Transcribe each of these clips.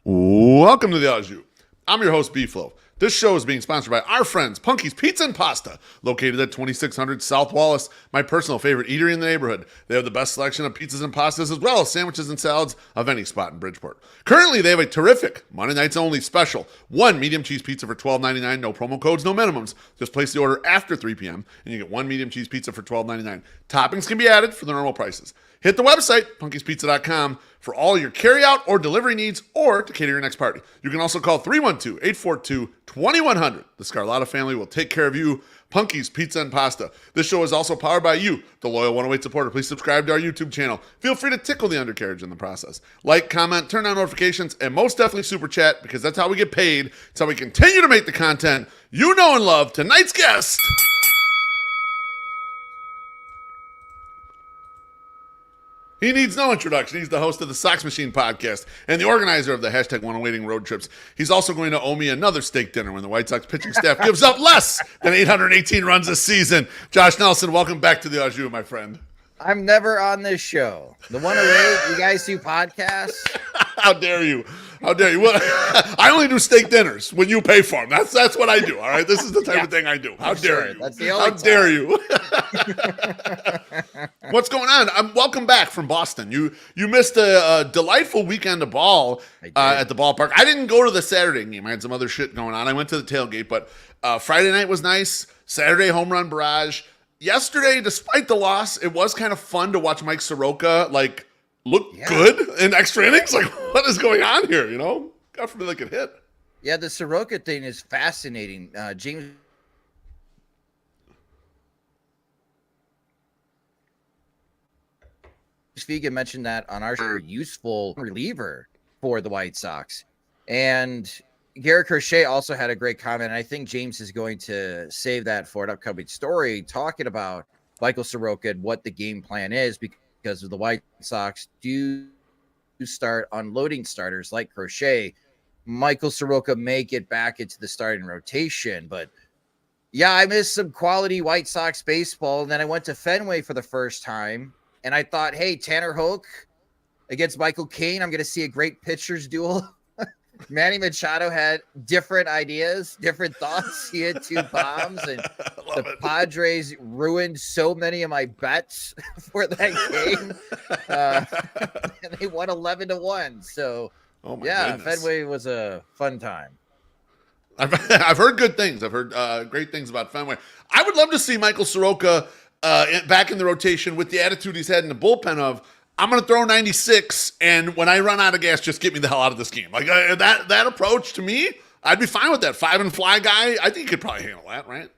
Welcome to the Au Jus. I'm your host, B-Flow. This show is being sponsored by our friends, Punky's Pizza and Pasta, located at 2600 South Wallace, my personal favorite eatery in the neighborhood. They have the best selection of pizzas and pastas, as well as sandwiches and salads of any spot in Bridgeport. Currently, they have a terrific Monday nights only special. One medium cheese pizza for $12.99, no promo codes, no minimums. Just place the order after 3 p.m., and you get one medium cheese pizza for $12.99. Toppings can be added for the normal prices. Hit the website, punkyspizza.com, for all your carryout or delivery needs or to cater your next party. You can also call 312-842-2100. The Scarlotta family will take care of you. Punky's Pizza and Pasta. This show is also powered by you, the loyal 108 supporter. Please subscribe to our YouTube channel. Feel free to tickle the undercarriage in the process. Like, comment, turn on notifications, and most definitely super chat, because that's how we get paid. It's how we continue to make the content you know and love. Tonight's guest... He needs no introduction. He's the host of the SoxMachine podcast and the organizer of the hashtag 108ing road trips. He's also going to owe me another steak dinner when the White Sox pitching staff gives up less than 818 runs this season. Josh Nelson, welcome back to the Au Jus, my friend. I'm never on this show. The 108, you guys do podcasts? How dare you? How dare you? Well, I only do steak dinners when you pay for them. That's what I do, all right? This is the type of thing I do. How dare you? That's the only How dare you? What's going on? Welcome back from Boston. You missed a delightful weekend of ball at the ballpark. I didn't go to the Saturday game. I had some other shit going on. I went to the tailgate, but Friday night was nice. Saturday, home run barrage. Yesterday, despite the loss, it was kind of fun to watch Mike Soroka, look good in extra innings. Like, what is going on here, you know? God forbid they could hit. Yeah, the Soroka thing is fascinating. James Figa mentioned that on our show, useful reliever for the White Sox. And Garrett Crochet also had a great comment. And I think James is going to save that for an upcoming story, talking about Michael Soroka and what the game plan is, because of the White Sox do start unloading starters like Crochet. Michael Soroka may get back into the starting rotation, but yeah, I missed some quality White Sox baseball. And then I went to Fenway for the first time, and I thought, hey, Tanner Hoke against Michael Caine, I'm going to see a great pitchers duel. Manny Machado had different ideas, different thoughts. He had 2 bombs, and the Padres ruined so many of my bets for that game. And they won 11-1. So, goodness. Fenway was a fun time. I've heard good things. I've heard great things about Fenway. I would love to see Michael Soroka back in the rotation with the attitude he's had in the bullpen of, I'm going to throw 96, and when I run out of gas, just get me the hell out of this game. Like that approach, to me, I'd be fine with that. 5 and fly guy, I think he could probably handle that, right?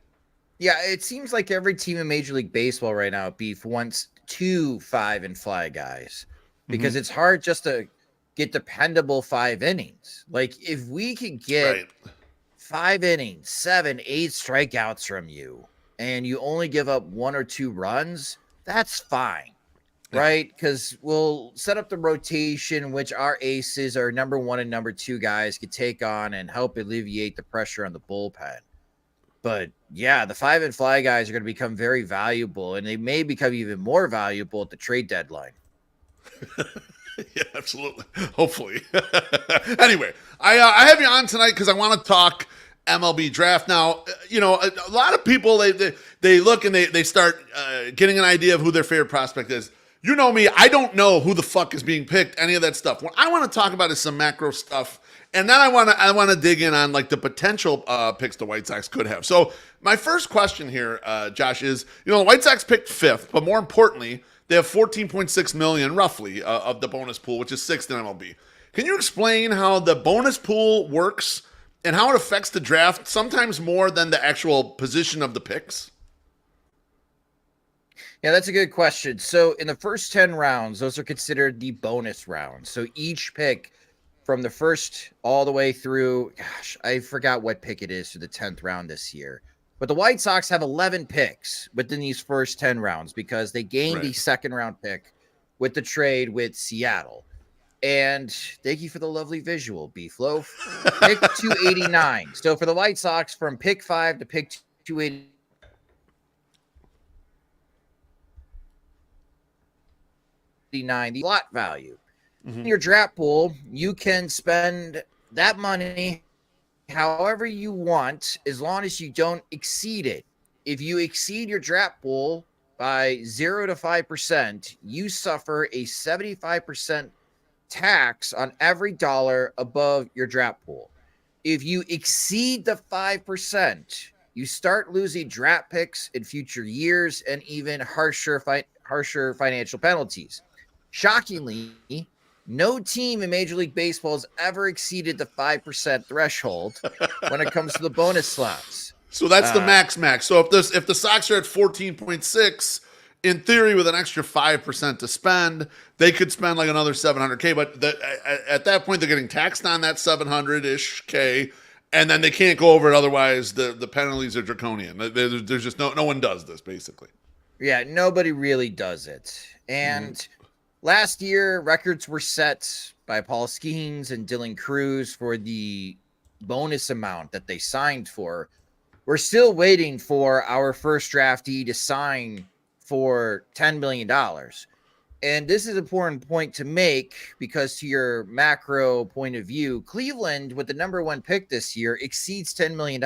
Yeah, it seems like every team in Major League Baseball right now, Beef, wants 2 5 and fly guys, because it's hard just to get dependable 5 innings. Like, if we can get 5 innings, 7, 8 strikeouts from you, and you only give up 1 or 2 runs, that's fine. Right, because we'll set up the rotation, which our aces, our number 1 and number 2 guys, could take on and help alleviate the pressure on the bullpen. But yeah, the 5 and fly guys are going to become very valuable, and they may become even more valuable at the trade deadline. Yeah, absolutely. Hopefully. Anyway, I have you on tonight because I want to talk MLB Draft. Now, you know, a lot of people, they look and they start getting an idea of who their favorite prospect is. You know me, I don't know who the fuck is being picked, any of that stuff. What I want to talk about is some macro stuff, and then I want to dig in on like the potential picks the White Sox could have. So my first question here, Josh, is, you know, the White Sox picked 5th, but more importantly, they have $14.6 million roughly of the bonus pool, which is 6th in MLB. Can you explain how the bonus pool works and how it affects the draft, sometimes more than the actual position of the picks? Yeah, that's a good question. So in the first 10 rounds, those are considered the bonus rounds. So each pick from the first all the way through, gosh, I forgot what pick it is for the 10th round this year. But the White Sox have 11 picks within these first 10 rounds because they gained the 2nd round pick with the trade with Seattle. And thank you for the lovely visual, B-Flow. Pick 289. So for the White Sox, from pick 5 to pick 289, the lot value. In your draft pool, you can spend that money however you want, as long as you don't exceed it. If you exceed your draft pool by 0 to 5%, you suffer a 75% tax on every dollar above your draft pool. If you exceed the 5%, you start losing draft picks in future years and even harsher financial penalties. Shockingly, no team in Major League Baseball has ever exceeded the 5% threshold when it comes to the bonus slots. So that's the max. So if the Sox are at 14.6, in theory, with an extra 5% to spend, they could spend like another 700K. But at that point, they're getting taxed on that 700-ish K, and then they can't go over it. Otherwise, the penalties are draconian. There's just no one does this, basically. Yeah, nobody really does it. And last year, records were set by Paul Skeens and Dylan Cruz for the bonus amount that they signed for. We're still waiting for our first draftee to sign for $10 million. And this is an important point to make because, to your macro point of view, Cleveland, with the number one pick this year, exceeds $10 million.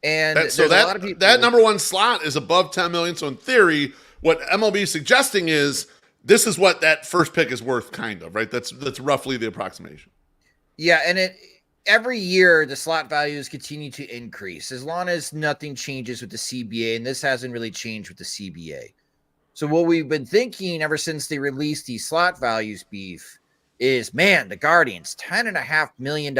And a lot of people, that number one slot is above 10 million. So in theory, what MLB is suggesting is this is what that first pick is worth, kind of, right? That's roughly the approximation. Yeah, and every year the slot values continue to increase as long as nothing changes with the CBA, and this hasn't really changed with the CBA. So what we've been thinking ever since they released these slot values, Beef, is, man, the Guardians, $10.5 million.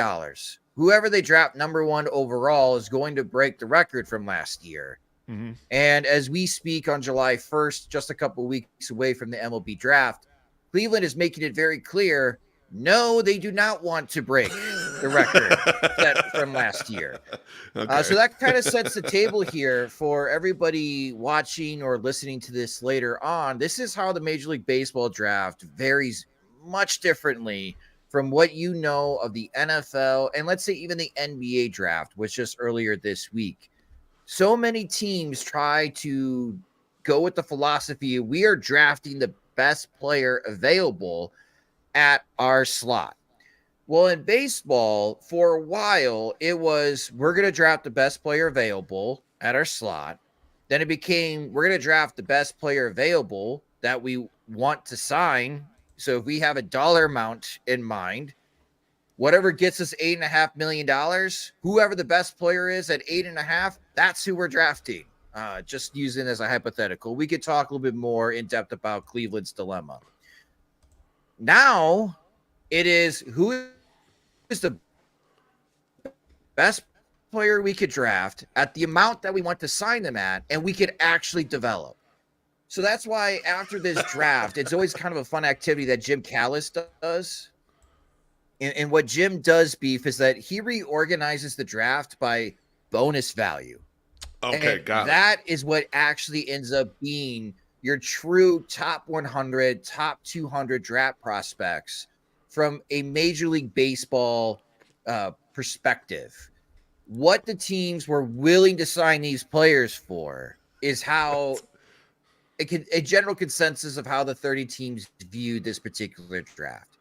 Whoever they draft number one overall is going to break the record from last year. Mm-hmm. And as we speak on July 1st, just a couple weeks away from the MLB draft, Cleveland is making it very clear, no, they do not want to break the record set from last year. Okay. So that kind of sets the table here for everybody watching or listening to this later on. This is how the Major League Baseball draft varies much differently from what you know of the NFL, and let's say even the NBA draft was just earlier this week. So many teams try to go with the philosophy, we are drafting the best player available at our slot. Well, in baseball, for a while, it was, we're going to draft the best player available at our slot. Then it became, we're going to draft the best player available that we want to sign. So if we have a dollar amount in mind, whatever gets us $8.5 million, whoever the best player is at 8.5, that's who we're drafting. Just using as a hypothetical. We could talk a little bit more in depth about Cleveland's dilemma. Now it is, who is the best player we could draft at the amount that we want to sign them at, and we could actually develop. So that's why after this draft, it's always kind of a fun activity that Jim Callis does. And what Jim does, Beef, is that he reorganizes the draft by bonus value. Okay, got it. That is what actually ends up being your true top 100, top 200 draft prospects from a Major League Baseball perspective. What the teams were willing to sign these players for is how a general consensus of how the 30 teams viewed this particular draft,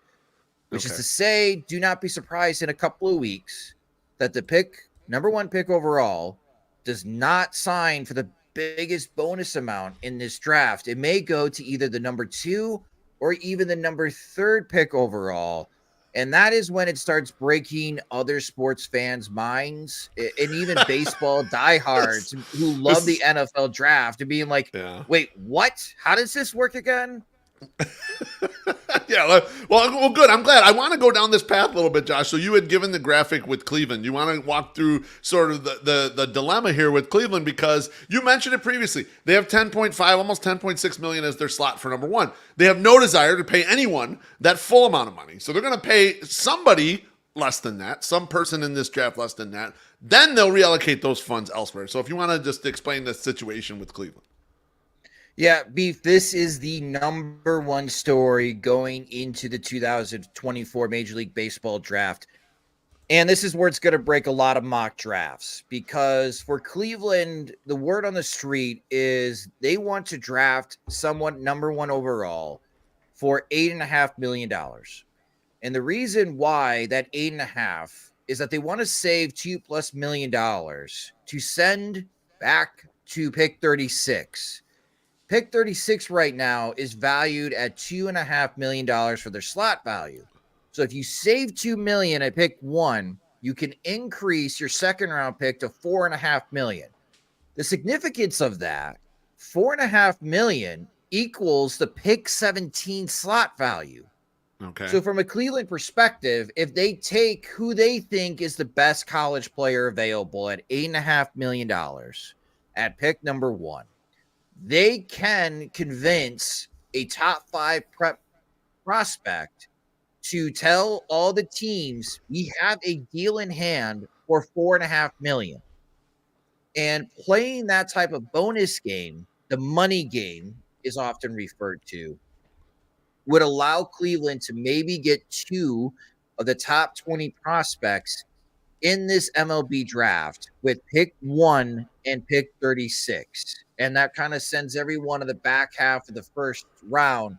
which is to say, do not be surprised in a couple of weeks that the number one pick overall does not sign for the biggest bonus amount in this draft. It may go to either the number 2 or even the number 3rd pick overall. And that is when it starts breaking other sports fans' minds, and even baseball diehards who love the NFL draft, and being like, wait, what? How does this work again? Yeah, well, good. I'm glad. I want to go down this path a little bit, Josh. So you had given the graphic with Cleveland. You want to walk through sort of the dilemma here with Cleveland, because you mentioned it previously. They have 10.5, almost 10.6 million as their slot for number one. They have no desire to pay anyone that full amount of money. So they're going to pay somebody less than that, some person in this draft less than that. Then they'll reallocate those funds elsewhere. So if you want to just explain the situation with Cleveland. Yeah, Beef, this is the number one story going into the 2024 Major League Baseball draft. And this is where it's going to break a lot of mock drafts, because for Cleveland, the word on the street is they want to draft someone number one overall for $8.5 million. And the reason why that 8.5 is that they want to save $2+ million to send back to pick 36. Pick 36 right now is valued at $2.5 million for their slot value. So if you save $2 million at pick 1, you can increase your second round pick to $4.5 million. The significance of that, $4.5 million equals the pick 17 slot value. Okay. So from a Cleveland perspective, if they take who they think is the best college player available at $8.5 million at pick number 1, they can convince a top 5 prep prospect to tell all the teams we have a deal in hand for $4.5 million. And playing that type of bonus game, the money game is often referred to, would allow Cleveland to maybe get 2 of the top 20 prospects in this MLB draft with pick 1 and pick 36. And that kind of sends everyone in the back half of the first round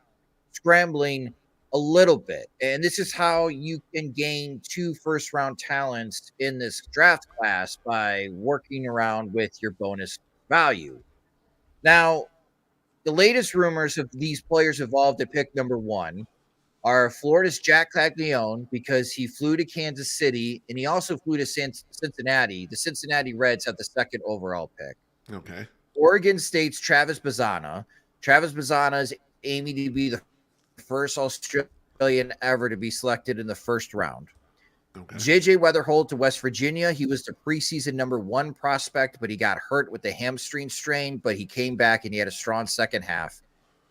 scrambling a little bit. And this is how you can gain 2 first-round talents in this draft class by working around with your bonus value. Now, the latest rumors of these players involved at pick number 1 are Florida's Jack Caglione, because he flew to Kansas City and he also flew to Cincinnati. The Cincinnati Reds have the 2nd overall pick. Okay. Oregon State's Travis Bazzana. Travis Bazzana is aiming to be the first Australian ever to be selected in the first round. Okay. JJ Weatherholt to West Virginia. He was the preseason number 1 prospect, but he got hurt with the hamstring strain, but he came back and he had a strong second half.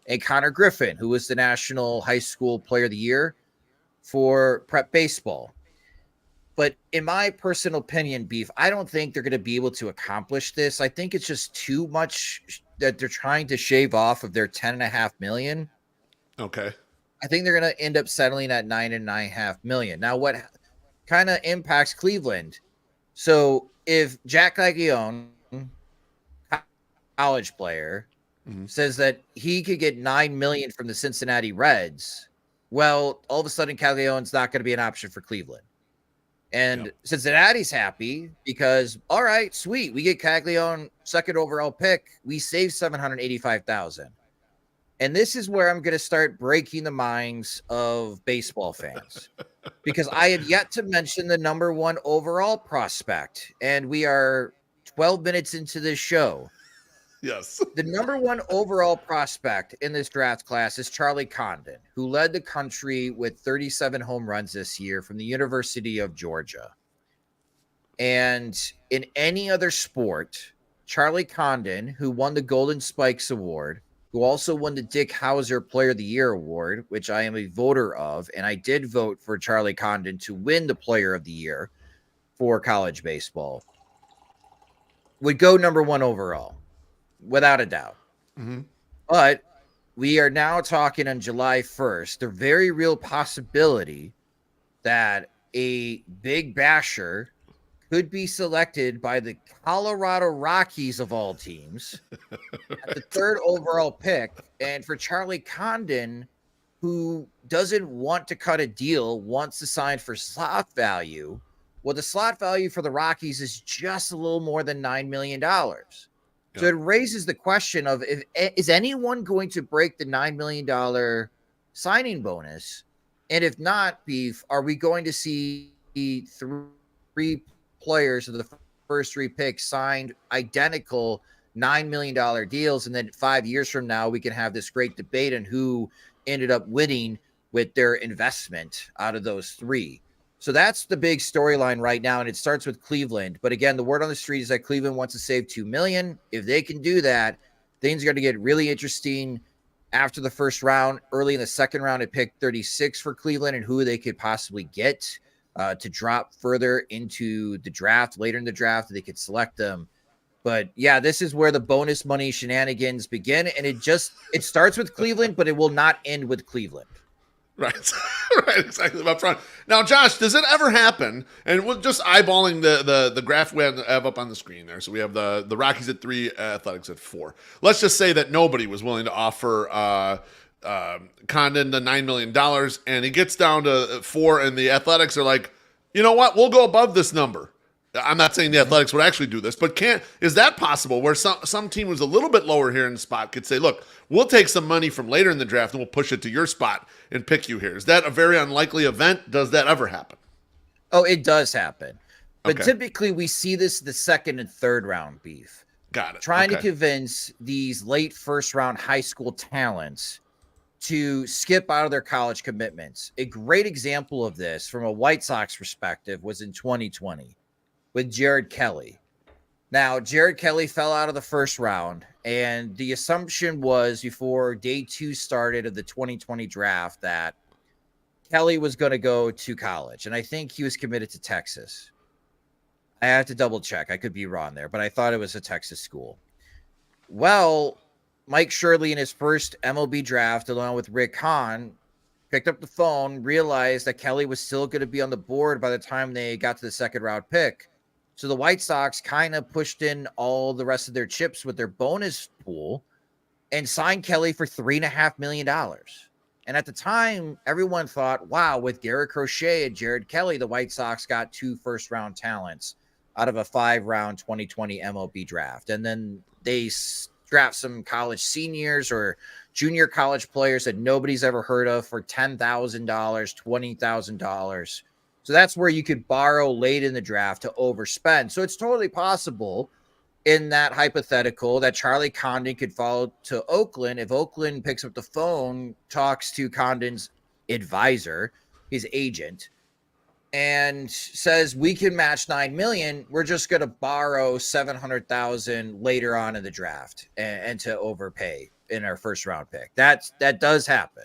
And Connor Griffin, who was the National High School Player of the Year for prep baseball. But in my personal opinion, Beef, I don't think they're going to be able to accomplish this. I think it's just too much that they're trying to shave off of their $10.5 million. Okay. I think they're going to end up settling at $9.5 million. Now, what kind of impacts Cleveland? So if Jack Caglione, college player, says that he could get $9 million from the Cincinnati Reds, well, all of a sudden Caglione's not going to be an option for Cleveland. And Cincinnati's happy because, all right, sweet, we get Caglione 2nd overall pick. We save $785,000. And this is where I'm going to start breaking the minds of baseball fans, because I have yet to mention the number 1 overall prospect, and we are 12 minutes into this show. Yes. The number 1 overall prospect in this draft class is Charlie Condon, who led the country with 37 home runs this year from the University of Georgia. And in any other sport, Charlie Condon, who won the Golden Spikes Award, who also won the Dick Hauser Player of the Year Award, which I am a voter of, and I did vote for Charlie Condon to win the Player of the Year for college baseball, would go number 1 overall. Without a doubt. But we are now talking on July 1st, the very real possibility that a big basher could be selected by the Colorado Rockies of all teams at the 3rd overall pick. And for Charlie Condon, who doesn't want to cut a deal, wants to sign for slot value, well, the slot value for the Rockies is just a little more than $9 million. So it raises the question of, is anyone going to break the $9 million signing bonus? And if not, Beef, are we going to see 3 players of the first 3 picks signed identical $9 million deals? And then 5 years from now, we can have this great debate on who ended up winning with their investment out of those 3. So that's the big storyline right now, and it starts with Cleveland. But again, the word on the street is that Cleveland wants to save $2 million. If they can do that, things are going to get really interesting after the first round. Early in the second round, it picked 36 for Cleveland and who they could possibly get to drop further into the draft. Later in the draft, they could select them. But yeah, this is where the bonus money shenanigans begin, and it starts with Cleveland, but it will not end with Cleveland. Right. Right, exactly, up front. Now, Josh, does it ever happen, and we're just eyeballing the graph we have up on the screen there. So we have the Rockies at 3, Athletics at 4. Let's just say that nobody was willing to offer Condon the $9 million, and he gets down to 4, and the Athletics are like, you know what, we'll go above this number. I'm not saying the Athletics would actually do this, but is that possible where some team who's a little bit lower here in the spot could say, look, we'll take some money from later in the draft and we'll push it to your spot and pick you here? Is that a very unlikely event? Does that ever happen? Oh, it does happen. But Okay. typically we see this the second and third round beef. Got it. Trying to Okay. convince these late first round high school talents to skip out of their college commitments. A great example of this from a White Sox perspective was in 2020 with Jared Kelly. Now, Jared Kelly fell out of the first round, and the assumption was before day 2 started of the 2020 draft that Kelly was going to go to college, and I think he was committed to Texas. I have to double check. I could be wrong there, but I thought it was a Texas school. Well, Mike Shirley in his first MLB draft, along with Rick Hahn, picked up the phone, realized that Kelly was still going to be on the board by the time they got to the second round pick. So the White Sox kind of pushed in all the rest of their chips with their bonus pool and signed Kelly for $3.5 million. And at the time, everyone thought, wow, with Garrett Crochet and Jared Kelly, the White Sox got 2 first-round talents out of a 5-round 2020 MLB draft. And then they draft some college seniors or junior college players that nobody's ever heard of for $10,000, $20,000. So that's where you could borrow late in the draft to overspend. So it's totally possible in that hypothetical that Charlie Condon could fall to Oakland. If Oakland picks up the phone, talks to Condon's advisor, his agent, and says, we can match $9 million. We're just going to borrow $700,000 later on in the draft and to overpay in our first round pick. That does happen.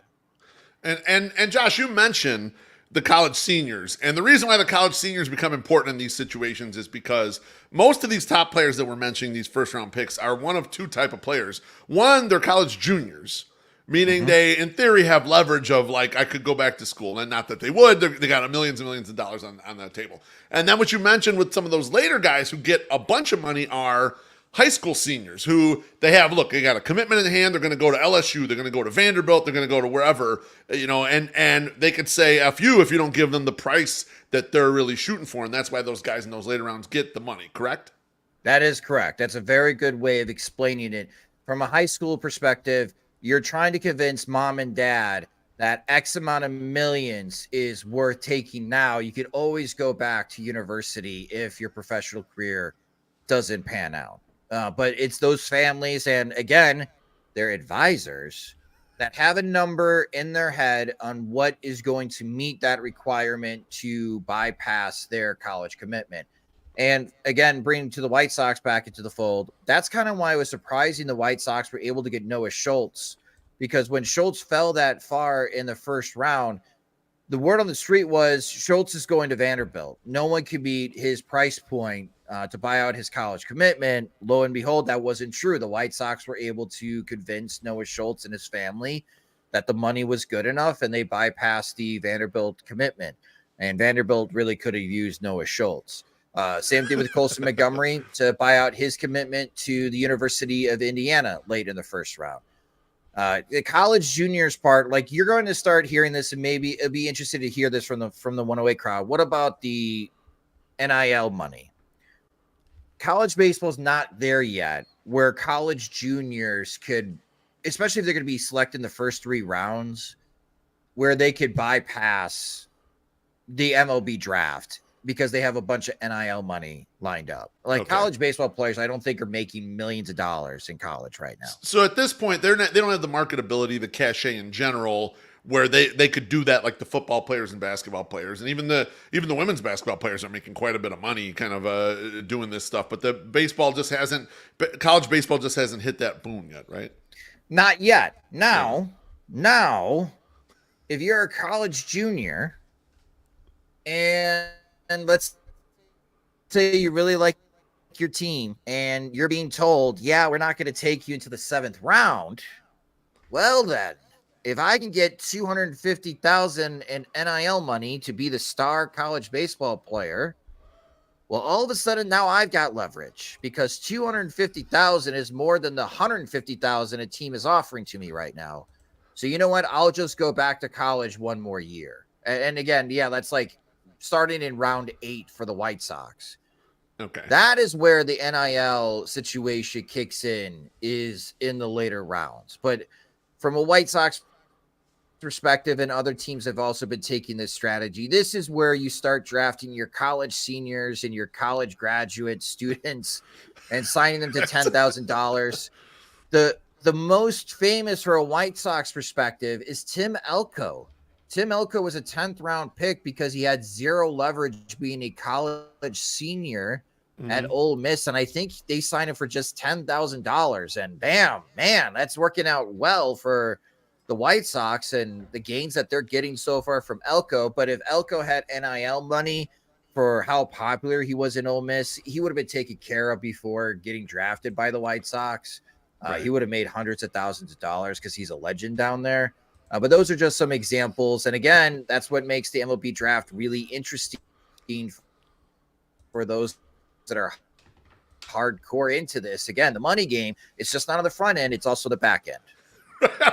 And Josh, you mentioned the college seniors. And the reason why the college seniors become important in these situations is because most of these top players that we're mentioning, these first round picks, are one of two type of players. One, they're college juniors, meaning they, in theory, have leverage of like, I could go back to school. And not that they would. They got millions and millions of dollars on that table. And then what you mentioned with some of those later guys who get a bunch of money are high school seniors who they got a commitment in hand. They're going to go to LSU. They're going to go to Vanderbilt. They're going to go to wherever, and they could say F you if you don't give them the price that they're really shooting for. And that's why those guys in those later rounds get the money, correct? That is correct. That's a very good way of explaining it. From a high school perspective, you're trying to convince mom and dad that X amount of millions is worth taking now. You could always go back to university if your professional career doesn't pan out. But it's those families and, again, their advisors that have a number in their head on what is going to meet that requirement to bypass their college commitment. And, again, bringing to the White Sox back into the fold, that's kind of why it was surprising the White Sox were able to get Noah Schultz, because when Schultz fell that far in the first round, the word on the street was Schultz is going to Vanderbilt. No one could beat his price point to buy out his college commitment. Lo and behold, that wasn't true. The White Sox were able to convince Noah Schultz and his family that the money was good enough, and they bypassed the Vanderbilt commitment. And Vanderbilt really could have used Noah Schultz. Same thing with Colson Montgomery to buy out his commitment to the University of Indiana late in the first round. The college juniors part, like, you're going to start hearing this, and maybe it'll be interested to hear this from the 108 crowd. What about the NIL money? College baseball is not there yet, where college juniors could, especially if they're going to be selected in the first 3 rounds, where they could bypass the MLB draft because they have a bunch of NIL money lined up. Like, college baseball players, I don't think are making millions of dollars in college right now. So at this point, they don't have the marketability, the cachet in general, where they could do that like the football players and basketball players, and even the women's basketball players are making quite a bit of money kind of doing this stuff. But the college baseball just hasn't hit that boom yet, right? Not yet. Now, if you're a college junior and let's say you really like your team and you're being told, yeah, we're not going to take you into the 7th round. Well, then, if I can get $250,000 in NIL money to be the star college baseball player, well, all of a sudden now I've got leverage, because $250,000 is more than the $150,000 a team is offering to me right now. So you know what? I'll just go back to college one more year. And again, yeah, that's like starting in round 8 for the White Sox. Okay. That is where the NIL situation kicks in, is in the later rounds. But from a White Sox perspective, and other teams have also been taking this strategy, this is where you start drafting your college seniors and your college graduate students and signing them to $10,000. The most famous for a White Sox perspective is Tim Elko. Tim Elko was a 10th round pick because he had zero leverage being a college senior at Ole Miss. And I think they signed him for just $10,000. And bam, man, that's working out well for the White Sox and the gains that they're getting so far from Elko. But if Elko had NIL money for how popular he was in Ole Miss, he would have been taken care of before getting drafted by the White Sox. Right. He would have made hundreds of thousands of dollars because he's a legend down there. But those are just some examples. And again, that's what makes the MLB draft really interesting for those that are hardcore into this. Again, the money game, it's just not on the front end. It's also the back end.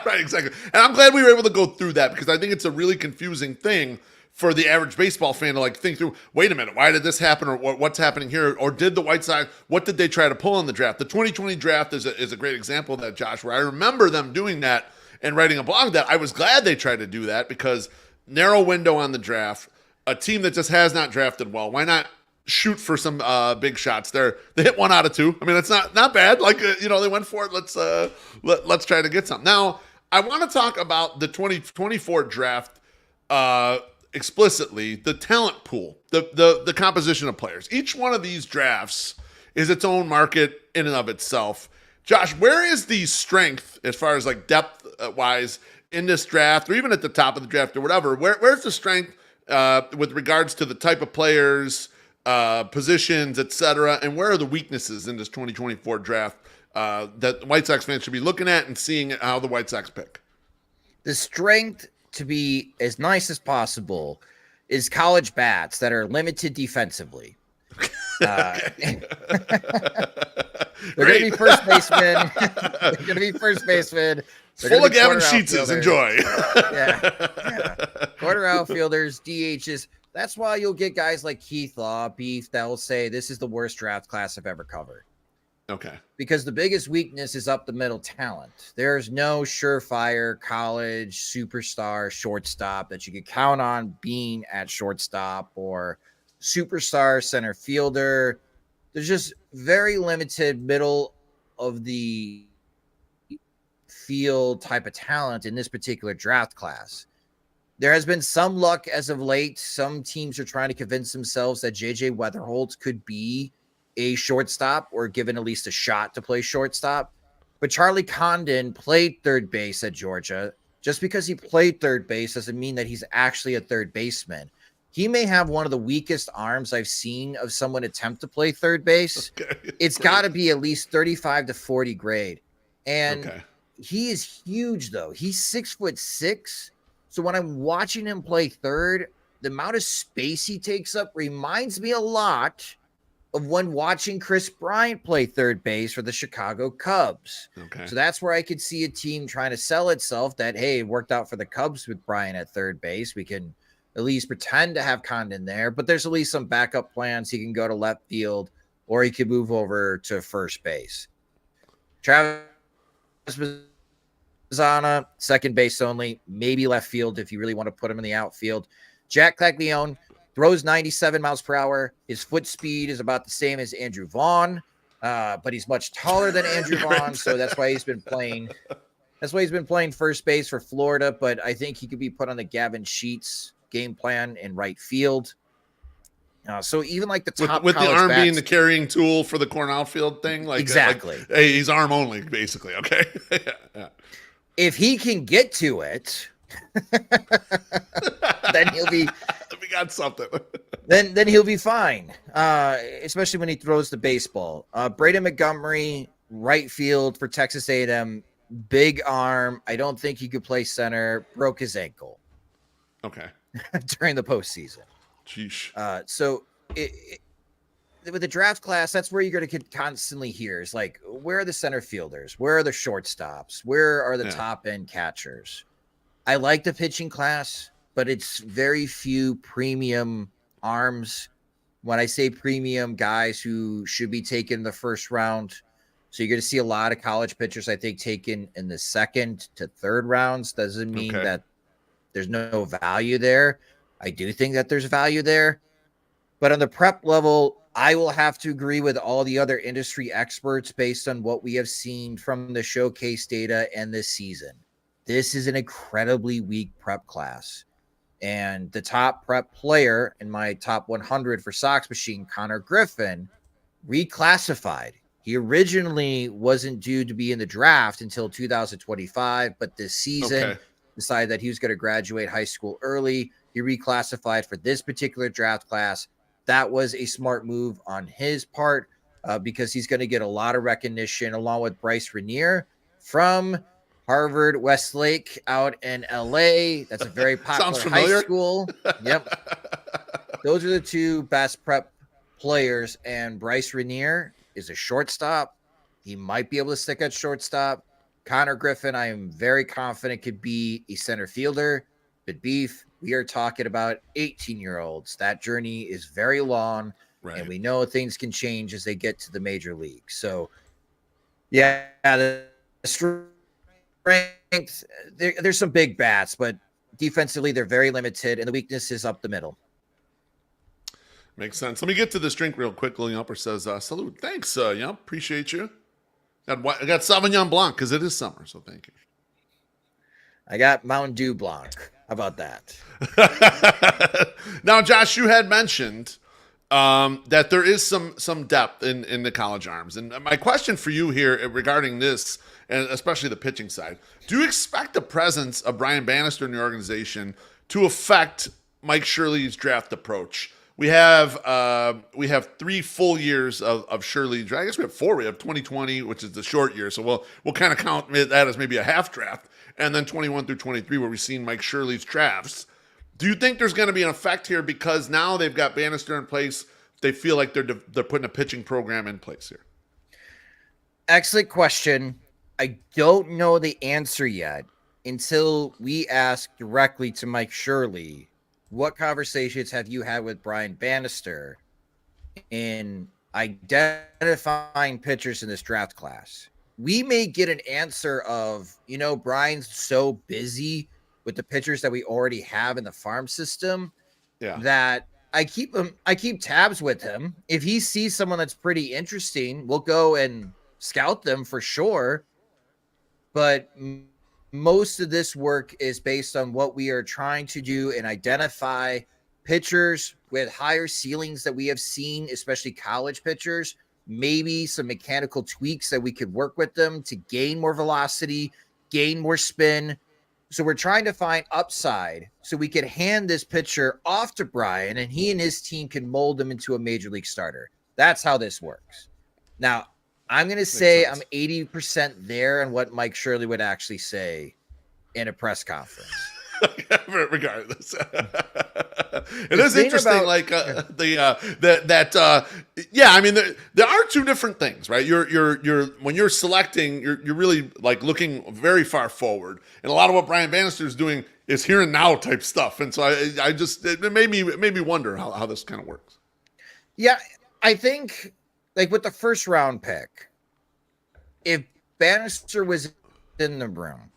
Right, exactly. And I'm glad we were able to go through that, because I think it's a really confusing thing for the average baseball fan to like think through, wait a minute, why did this happen, or what's happening here, or did the White Sox, what did they try to pull in the draft? The 2020 draft is a great example of that, Josh, where I remember them doing that and writing a blog that I was glad they tried to do that, because narrow window on the draft, a team that just has not drafted well, why not shoot for some big shots there? They hit 1 out of 2. I mean, it's not bad. Like, they went for it. Let's try to get some. Now, I want to talk about the 2024 draft explicitly, the talent pool, the composition of players. Each one of these drafts is its own market in and of itself. Josh, where is the strength as far as like depth wise in this draft, or even at the top of the draft or whatever? Where's the strength with regards to the type of players, positions, etc., and where are the weaknesses in this 2024 draft that White Sox fans should be looking at and seeing how the White Sox pick? The strength, to be as nice as possible, is college bats that are limited defensively. They're going to be first baseman. They're going to be first baseman. Full of Gavin Sheetses. Enjoy. Yeah. Quarter outfielders, DHs. That's why you'll get guys like Keith Law, Beef, that will say this is the worst draft class I've ever covered. Okay. Because the biggest weakness is up the middle talent. There's no surefire college superstar shortstop that you could count on being at shortstop, or superstar center fielder. There's just very limited middle of the field type of talent in this particular draft class. There has been some luck as of late. Some teams are trying to convince themselves that JJ Weatherholt could be a shortstop, or given at least a shot to play shortstop. But Charlie Condon played third base at Georgia. Just because he played third base doesn't mean that he's actually a third baseman. He may have one of the weakest arms I've seen of someone attempt to play third base. Okay. It's got to be at least 35 to 40 grade. And he is huge, though. He's 6'6". So when I'm watching him play third, the amount of space he takes up reminds me a lot of when watching Chris Bryant play third base for the Chicago Cubs. Okay. So that's where I could see a team trying to sell itself that, hey, it worked out for the Cubs with Bryant at third base. We can at least pretend to have Condon there, but there's at least some backup plans. He can go to left field, or he could move over to first base. Travis Mazzana, second base only, maybe left field if you really want to put him in the outfield. Jack Caglione throws 97 miles per hour. His foot speed is about the same as Andrew Vaughn, but he's much taller than Andrew Vaughn, so that's why he's been playing. That's why he's been playing first base for Florida. But I think he could be put on the Gavin Sheets game plan in right field. So even like the top with the arm backs, being the carrying tool for the corner outfield thing, like exactly. Hey, he's arm only, basically. Okay. Yeah. If he can get to it, then he'll be. We got something. then he'll be fine, especially when he throws the baseball. Braden Montgomery, right field for Texas A&M, big arm. I don't think he could play center. Broke his ankle. Okay. During the postseason. Sheesh. So with the draft class, that's where you're going to constantly hear is like, where are the center fielders? Where are the shortstops? Where are the top end catchers? I like the pitching class, but it's very few premium arms. When I say premium, guys who should be taken in the first round. So you're going to see a lot of college pitchers, I think, taken in the second to third rounds. Doesn't mean that there's no value there. I do think that there's value there. But on the prep level, I will have to agree with all the other industry experts based on what we have seen from the showcase data and this season. This is an incredibly weak prep class. And the top prep player in my top 100 for SoxMachine, Connor Griffin, reclassified. He originally wasn't due to be in the draft until 2025, but this season decided that he was going to graduate high school early. He reclassified for this particular draft class. That was a smart move on his part because he's going to get a lot of recognition along with Bryce Rainier from Harvard Westlake out in LA. That's a very popular high school. Yep. Those are the two best prep players, and Bryce Rainier is a shortstop. He might be able to stick at shortstop. Connor Griffin, I am very confident, could be a center fielder. But Beef, we are talking about 18-year-olds. That journey is very long, and we know things can change as they get to the major league. So, yeah, the strength, there's some big bats, but defensively, they're very limited, and the weakness is up the middle. Makes sense. Let me get to this drink real quick. Lillian Upper says, salute. Thanks, appreciate you. I got Sauvignon Blanc because it is summer, so thank you. I got Mountain Dew Blanc. How about that? Now, Josh, you had mentioned that there is some depth in the college arms. And my question for you here regarding this, and especially the pitching side, do you expect the presence of Brian Bannister in the organization to affect Mike Shirley's draft approach? We have 3 full years of Shirley. I guess we have 4. We have 2020, which is the short year, so we'll kind of count that as maybe a half draft, and then 21 through 23, where we've seen Mike Shirley's drafts. Do you think there's going to be an effect here because now they've got Bannister in place? They feel like they're putting a pitching program in place here. Excellent question. I don't know the answer yet until we ask directly to Mike Shirley. What conversations have you had with Brian Bannister in identifying pitchers in this draft class? We may get an answer of, Brian's so busy with the pitchers that we already have in the farm system that I keep tabs with him. If he sees someone that's pretty interesting, we'll go and scout them for sure. But most of this work is based on what we are trying to do and identify pitchers with higher ceilings that we have seen, especially college pitchers, maybe some mechanical tweaks that we could work with them to gain more velocity, gain more spin. So we're trying to find upside so we could hand this pitcher off to Brian and he and his team can mold him into a major league starter. That's how this works. Now, I'm going to say I'm 80% there on what Mike Shirley would actually say in a press conference. Regardless, it is interesting. There are two different things, right? You're when you're selecting, you're really like looking very far forward, and a lot of what Brian Bannister is doing is here and now type stuff. And so it made me wonder how this kind of works. Yeah, I think like with the first round pick, if Bannister was in the room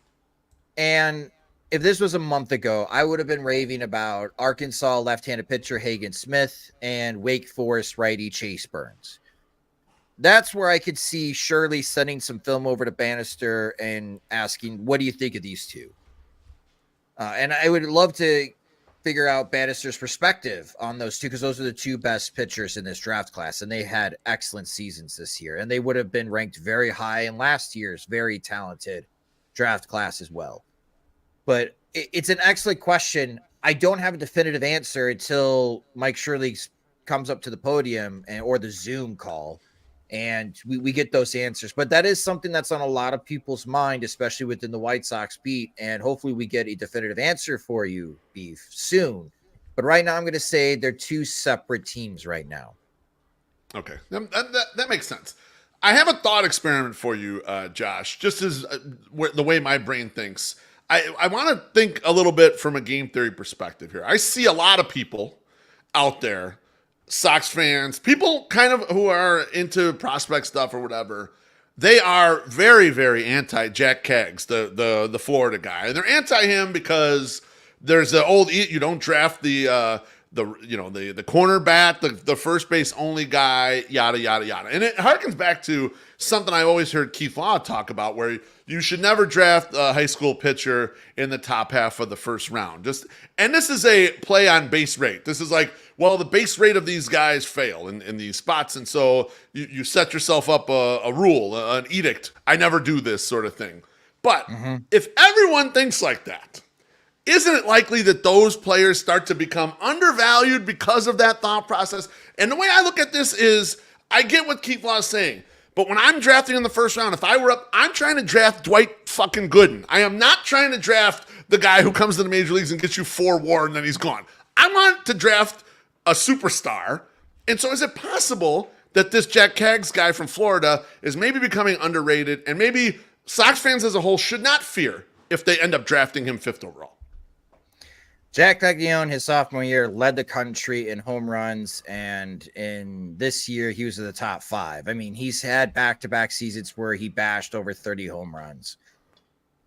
and if this was a month ago, I would have been raving about Arkansas left-handed pitcher Hagen Smith and Wake Forest righty Chase Burns. That's where I could see Shirley sending some film over to Bannister and asking, what do you think of these two? And I would love to figure out Bannister's perspective on those two, because those are the two best pitchers in this draft class, and they had excellent seasons this year, and they would have been ranked very high in last year's very talented draft class as well. But it's an excellent question. I don't have a definitive answer until Mike Shirley comes up to the podium or the Zoom call, and we get those answers. But that is something that's on a lot of people's mind, especially within the White Sox beat. And hopefully we get a definitive answer for you, Beef, soon. But right now I'm going to say they're two separate teams right now. Okay, that makes sense. I have a thought experiment for you, Josh, just as the way my brain thinks. I want to think a little bit from a game theory perspective here. I see a lot of people out there, Sox fans, people kind of who are into prospect stuff or whatever. They are very, very anti Jack Keggs, the Florida guy, and they're anti him because there's the old you don't draft the corner bat, the first base only guy, yada yada yada, and it harkens back to something I always heard Keith Law talk about, where you should never draft a high school pitcher in the top half of the first round. And this is a play on base rate. This is like, well, the base rate of these guys fail in these spots, and so you set yourself up a rule, an edict. I never do this sort of thing. But if everyone thinks like that, isn't it likely that those players start to become undervalued because of that thought process? And the way I look at this is, I get what Keith Law is saying, but when I'm drafting in the first round, if I were up, I'm trying to draft Dwight fucking Gooden. I am not trying to draft the guy who comes to the major leagues and gets you 4 WAR and then he's gone. I want to draft a superstar. And so is it possible that this Jack Keggs guy from Florida is maybe becoming underrated, and maybe Sox fans as a whole should not fear if they end up drafting him 5th overall? Jack Caglione, his sophomore year, led the country in home runs, and in this year, he was in the top 5. I mean, he's had back-to-back seasons where he bashed over 30 home runs.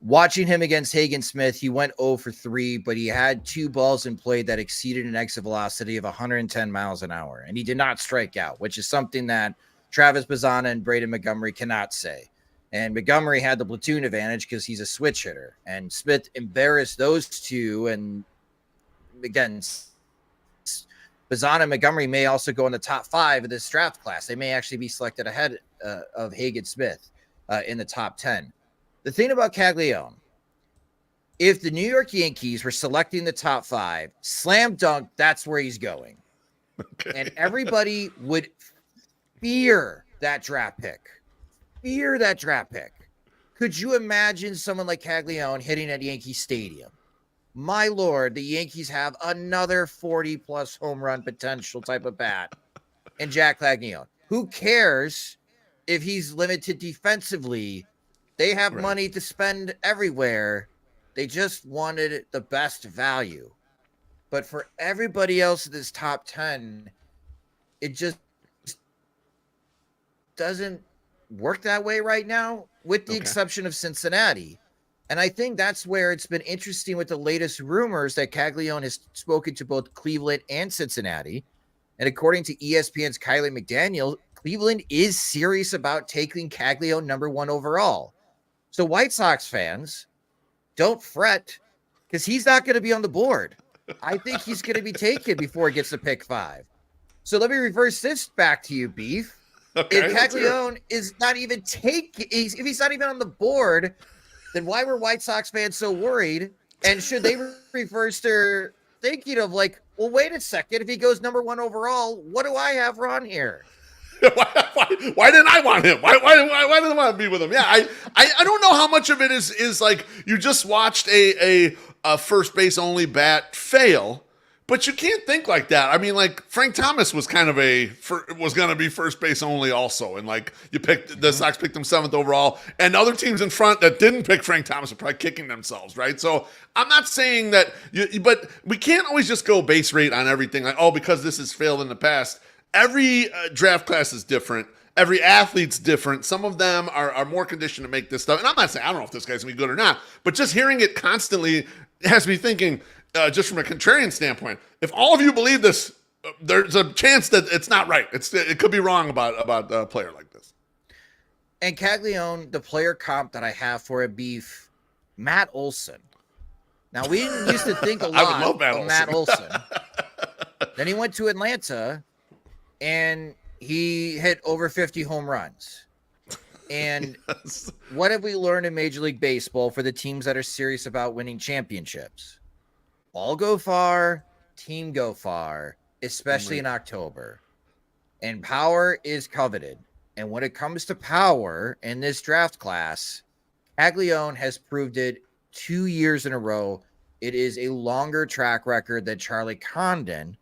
Watching him against Hagen Smith, he went 0 for 3, but he had 2 balls in play that exceeded an exit velocity of 110 miles an hour, and he did not strike out, which is something that Travis Bazzana and Braden Montgomery cannot say. And Montgomery had the platoon advantage because he's a switch hitter, and Smith embarrassed those two, and again, Bazzana and Montgomery may also go in the top 5 of this draft class. They may actually be selected ahead of Hagen Smith in the top 10. The thing about Caglione, if the New York Yankees were selecting the top 5, slam dunk, that's where he's going. Okay. And everybody would fear that draft pick. Fear that draft pick. Could you imagine someone like Caglione hitting at Yankee Stadium? My Lord, the Yankees have another 40-plus home run potential type of bat in Jack Caglione. Who cares if he's limited defensively? They have money to spend everywhere. They just wanted the best value. But for everybody else in this top 10, it just doesn't work that way right now, with the exception of Cincinnati. And I think that's where it's been interesting with the latest rumors that Caglione has spoken to both Cleveland and Cincinnati. And according to ESPN's Kylie McDaniel, Cleveland is serious about taking Caglione number 1 overall. So White Sox fans, don't fret, because he's not going to be on the board. I think he's going to be taken before he gets to pick 5. So let me reverse this back to you, Beef. Okay, if Caglione is not even if he's not even on the board, then why were White Sox fans so worried? And should they reverse their thinking of like, well, wait a second, if he goes number 1 overall, what do I have wrong here? Why didn't I want him? Why didn't I want to be with him? Yeah, I don't know how much of it is like you just watched a first base only bat fail, but you can't think like that. I mean, like Frank Thomas was kind of was going to be first base only also, and like the Sox picked him 7th overall, and other teams in front that didn't pick Frank Thomas are probably kicking themselves, right? So I'm not saying that, but we can't always just go base rate on everything. Like, oh, because this has failed in the past. Every draft class is different. Every athlete's different. Some of them are more conditioned to make this stuff. And I'm not saying, I don't know if this guy's going to be good or not, but just hearing it constantly has me thinking, just from a contrarian standpoint, if all of you believe this, there's a chance that it's not right. It could be wrong about a player like this. And Caglione, the player comp that I have for a Beef, Matt Olson. Now, we didn't used to think a lot of Matt Olson. Then he went to Atlanta, and he hit over 50 home runs. And what have we learned in Major League Baseball for the teams that are serious about winning championships? Ball go far, team go far, especially in October. And power is coveted. And when it comes to power in this draft class, Caglione has proved it 2 years in a row. It is a longer track record than Charlie Condon.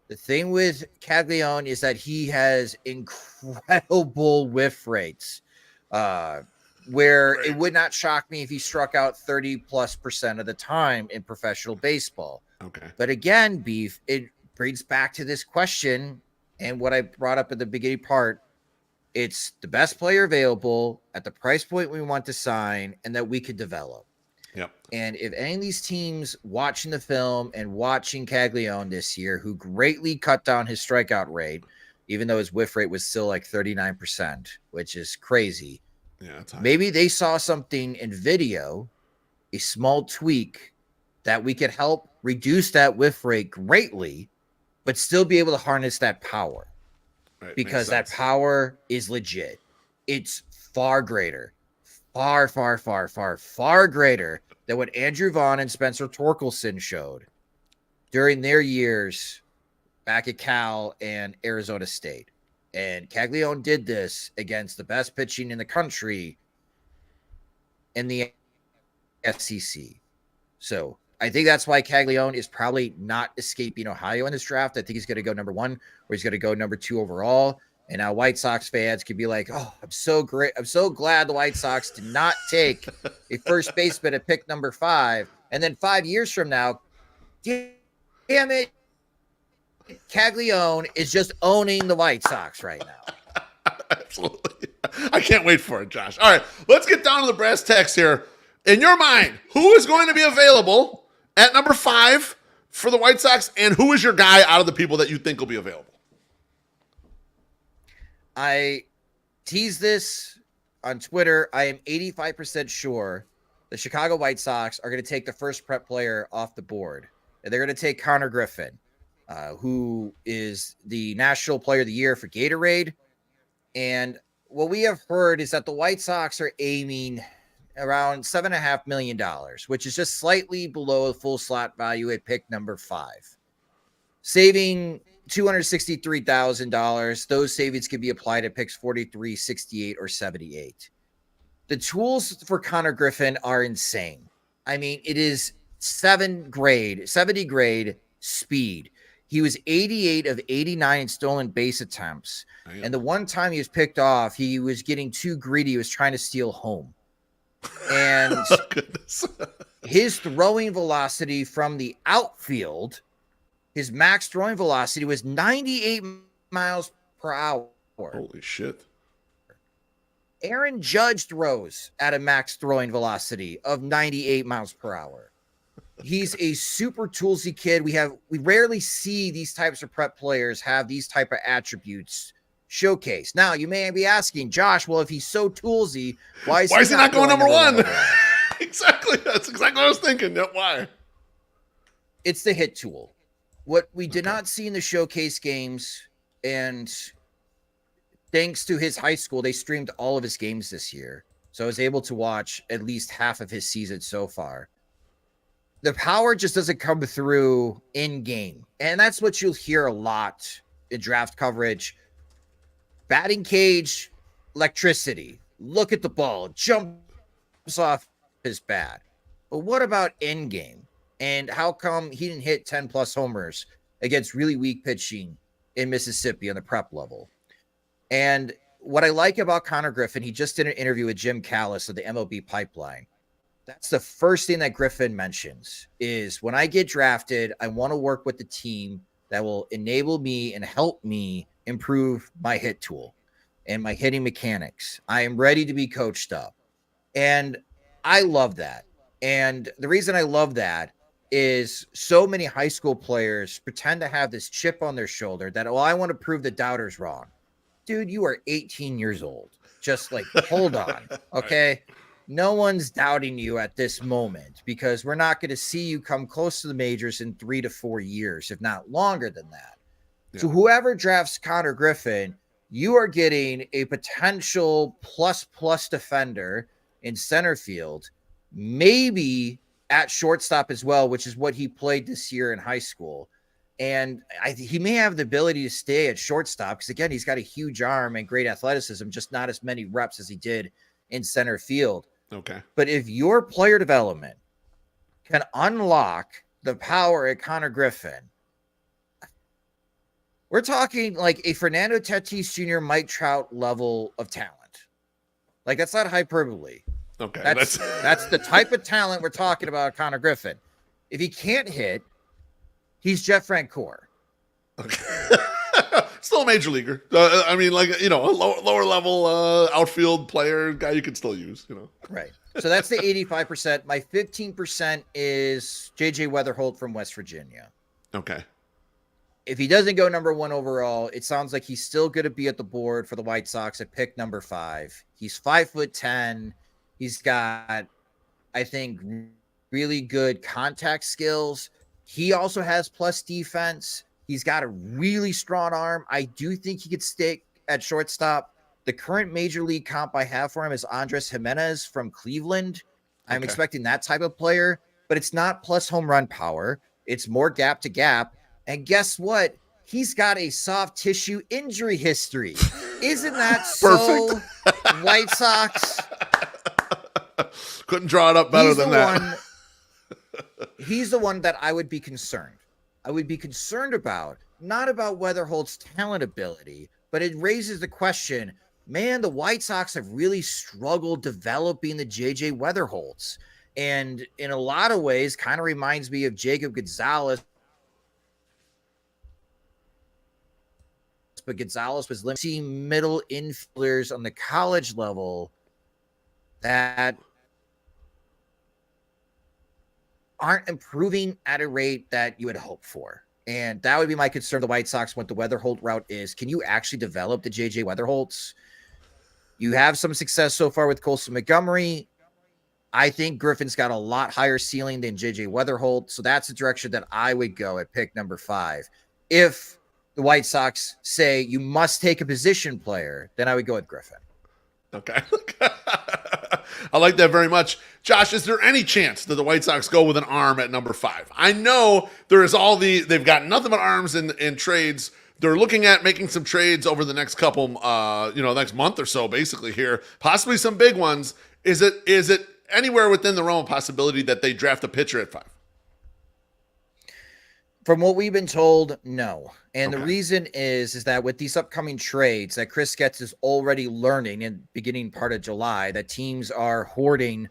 The thing with Caglione is that he has incredible whiff rates. where Right. it would not shock me if he struck out 30+% of the time in professional baseball. Okay. But again, Beef, it brings back to this question and what I brought up at the beginning part. It's the best player available at the price point we want to sign and that we could develop. Yep. And if any of these teams watching the film and watching Caglione this year, who greatly cut down his strikeout rate, even though his whiff rate was still like 39%, which is crazy. Yeah, that's high. Maybe they saw something in video, a small tweak that we could help reduce that whiff rate greatly, but still be able to harness that power. Right, because that power is legit. It's far greater, far greater than what Andrew Vaughn and Spencer Torkelson showed during their years back at Cal and Arizona State. And Caglione did this against the best pitching in the country in the SEC. So I think that's why Caglione is probably not escaping Ohio in this draft. I think he's going to go number 1, or he's going to go number 2 overall. And now White Sox fans could be like, oh, I'm so glad the White Sox did not take a first baseman at pick number 5. And then 5 years from now, damn it, Caglione is just owning the White Sox right now. Absolutely. I can't wait for it, Josh. All right, let's get down to the brass tacks here. In your mind, who is going to be available at number 5 for the White Sox, and who is your guy out of the people that you think will be available? I teased this on Twitter. I am 85% sure the Chicago White Sox are going to take the first prep player off the board. And they're going to take Connor Griffin, who is the National Player of the Year for Gatorade. And what we have heard is that the White Sox are aiming around $7.5 million, which is just slightly below the full slot value at pick number 5. Saving $263,000. Those savings can be applied at picks 43, 68, or 78. The tools for Connor Griffin are insane. I mean, it is 70 grade speed. He was 88 of 89 in stolen base attempts. Damn. And the one time he was picked off, he was getting too greedy. He was trying to steal home. And Goodness. his throwing velocity from the outfield, his max throwing velocity was 98 miles per hour. Holy shit. Aaron Judge throws at a max throwing velocity of 98 miles per hour. He's a super toolsy kid. We rarely see these types of prep players have these type of attributes showcased. Now, you may be asking, Josh, well, if he's so toolsy, why is he not going number 1? Exactly. That's exactly what I was thinking. Why? It's the hit tool. What we did not see in the showcase games, and thanks to his high school, they streamed all of his games this year. So I was able to watch at least half of his season so far. The power just doesn't come through in game. And that's what you'll hear a lot in draft coverage. Batting cage, electricity. Look at the ball. Jumps off his bat. But what about in game? And how come he didn't hit 10 plus homers against really weak pitching in Mississippi on the prep level? And what I like about Connor Griffin, he just did an interview with Jim Callis of the MLB Pipeline. That's the first thing that Griffin mentions is when I get drafted, I want to work with the team that will enable me and help me improve my hit tool and my hitting mechanics. I am ready to be coached up. And I love that. And the reason I love that is so many high school players pretend to have this chip on their shoulder that, I want to prove the doubters wrong. Dude, you are 18 years old. Just like, hold on. Okay. No one's doubting you at this moment because we're not going to see you come close to the majors in 3 to 4 years, if not longer than that. Yeah. So whoever drafts Connor Griffin, you are getting a potential plus defender in center field, maybe at shortstop as well, which is what he played this year in high school. And he may have the ability to stay at shortstop because, again, he's got a huge arm and great athleticism, just not as many reps as he did in center field. Okay. But if your player development can unlock the power at Connor Griffin, we're talking like a Fernando Tatis Jr., Mike Trout level of talent. Like, that's not hyperbole. Okay. That's the type of talent we're talking about, Connor Griffin. If he can't hit, he's Jeff Francoeur. Okay. Still a major leaguer. I mean, like, you know, a lower level outfield player, guy you could still use, you know. Right. So that's the 85%. My 15% is JJ Weatherholt from West Virginia. Okay. If he doesn't go number 1 overall, it sounds like he's still going to be at the board for the White Sox at pick number 5. He's 5'10". He's got, I think, really good contact skills. He also has plus defense. He's got a really strong arm. I do think he could stick at shortstop. The current major league comp I have for him is Andres Jimenez from Cleveland. I'm expecting that type of player, but it's not plus home run power. It's more gap to gap. And guess what? He's got a soft tissue injury history. Isn't that so White Sox? Couldn't draw it up better than that. He's the one that I would be concerned. I would be concerned about, not about Weatherholt's talent ability, but it raises the question, man, the White Sox have really struggled developing the JJ Weatherholts. And in a lot of ways, kind of reminds me of Jacob Gonzalez. But Gonzalez was limited middle infielders on the college level that aren't improving at a rate that you would hope for. And that would be my concern. The White Sox went the Weatherholt route is, can you actually develop the JJ Weatherholts? You have some success so far with Colson Montgomery. I think Griffin's got a lot higher ceiling than JJ Weatherholt. So that's the direction that I would go at pick number 5. If the White Sox say you must take a position player, then I would go with Griffin. Okay. I like that very much. Josh, is there any chance that the White Sox go with an arm at number 5? I know there is they've got nothing but arms in trades. They're looking at making some trades over the next couple, next month or so, basically here. Possibly some big ones. Is it anywhere within the realm of possibility that they draft a pitcher at 5? From what we've been told, no. And the reason is that with these upcoming trades that Chris Getz is already learning in beginning part of July, that teams are hoarding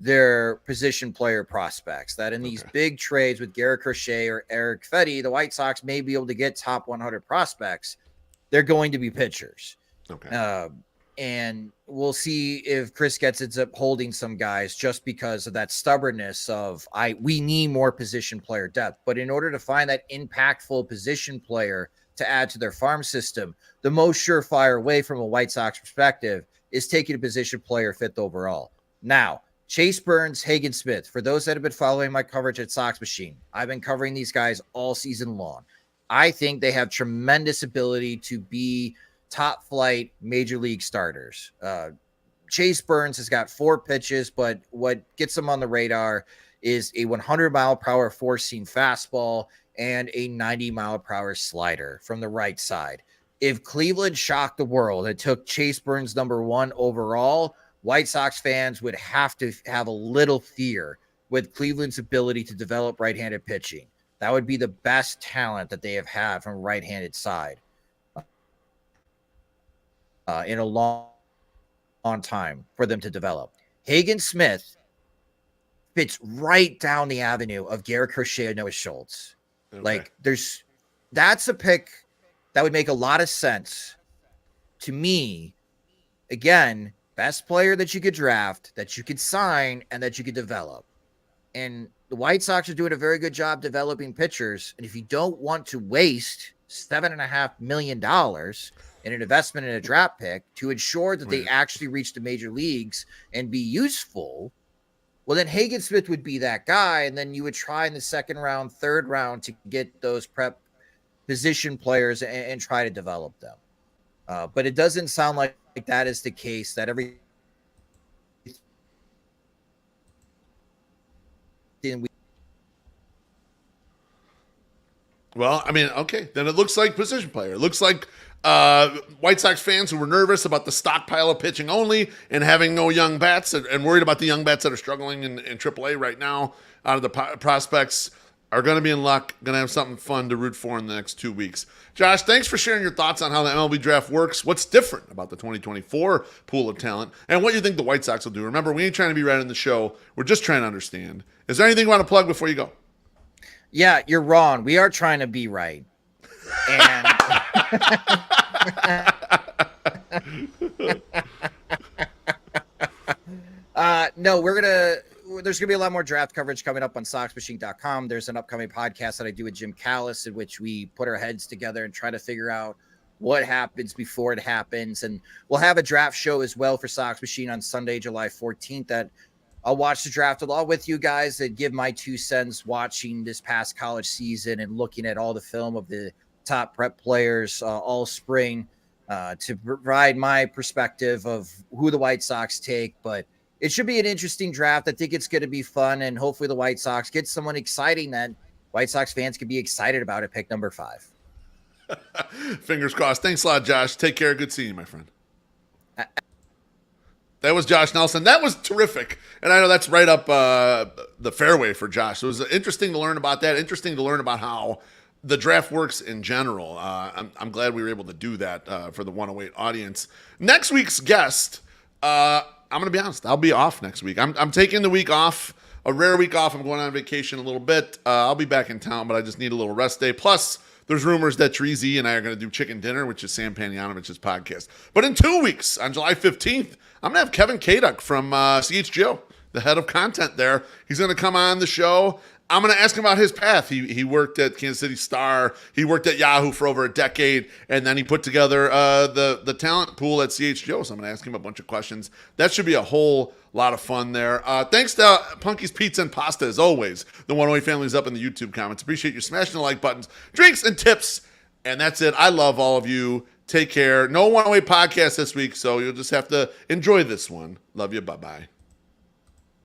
their position player prospects, that in these big trades with Garrett Crochet or Eric Fetty, the White Sox may be able to get top 100 prospects. They're going to be pitchers. Okay. And we'll see if Chris Getz ends up holding some guys just because of that stubbornness of we need more position player depth. But in order to find that impactful position player to add to their farm system, the most surefire way from a White Sox perspective is taking a position player 5th overall. Now, Chase Burns, Hagen Smith, for those that have been following my coverage at SoxMachine, I've been covering these guys all season long. I think they have tremendous ability to be top flight major league starters. Chase Burns has got 4 pitches, but what gets him on the radar is a 100-mile-per-hour four-seam fastball and a 90-mile-per-hour slider from the right side. If Cleveland shocked the world and took Chase Burns number 1 overall, White Sox fans would have to have a little fear with Cleveland's ability to develop right-handed pitching. That would be the best talent that they have had from right-handed side in a long time for them to develop. Hagen Smith fits right down the avenue of Garrett Crochet and Noah Schultz. Okay. Like that's a pick that would make a lot of sense to me. Again, best player that you could draft, that you could sign, and that you could develop. And the White Sox are doing a very good job developing pitchers. And if you don't want to waste $7.5 million in an investment in a draft pick to ensure that they actually reach the major leagues and be useful, well, then Hagen Smith would be that guy. And then you would try in the 2nd round, 3rd round to get those prep position players and try to develop them. But it doesn't sound like that is the case, that every Well, I mean, okay, then it looks like position player. It looks like White Sox fans who were nervous about the stockpile of pitching only and having no young bats and worried about the young bats that are struggling in AAA right now out of the prospects. are going to be in luck, going to have something fun to root for in the next 2 weeks. Josh, thanks for sharing your thoughts on how the MLB draft works, what's different about the 2024 pool of talent, and what you think the White Sox will do. Remember, we ain't trying to be right in the show. We're just trying to understand. Is there anything you want to plug before you go? Yeah, you're wrong. We are trying to be right. And no, there's gonna be a lot more draft coverage coming up on SoxMachine.com. There's an upcoming podcast that I do with Jim Callis in which we put our heads together and try to figure out what happens before it happens. And we'll have a draft show as well for Sox Machine on Sunday, July 14th, that I'll watch the draft along with you guys and give my 2 cents watching this past college season and looking at all the film of the top prep players all spring to provide my perspective of who the White Sox take. But it should be an interesting draft. I think it's going to be fun, and hopefully the White Sox get someone exciting that White Sox fans can be excited about at pick number 5. Fingers crossed. Thanks a lot, Josh. Take care. Good seeing you, my friend. That was Josh Nelson. That was terrific. And I know that's right up the fairway for Josh. It was interesting to learn about that. Interesting to learn about how the draft works in general. I'm glad we were able to do that for the 108 audience. Next week's guest, I'm going to be honest, I'll be off next week. I'm taking the week off, a rare week off. I'm going on vacation a little bit. I'll be back in town, but I just need a little rest day. Plus, there's rumors that Treasy and I are going to do Chicken Dinner, which is Sam Panianovich's podcast. But in 2 weeks, on July 15th, I'm going to have Kevin Kaduk from CHGO, the head of content there. He's going to come on the show. I'm going to ask him about his path. He worked at Kansas City Star. He worked at Yahoo for over a decade, and then he put together the talent pool at CHGO. So I'm going to ask him a bunch of questions. That should be a whole lot of fun there. Thanks to Punky's Pizza and Pasta, as always. The 108 family's up in the YouTube comments. Appreciate you smashing the like buttons, drinks, and tips. And that's it. I love all of you. Take care. No 108 podcast this week, so you'll just have to enjoy this one. Love you. Bye-bye.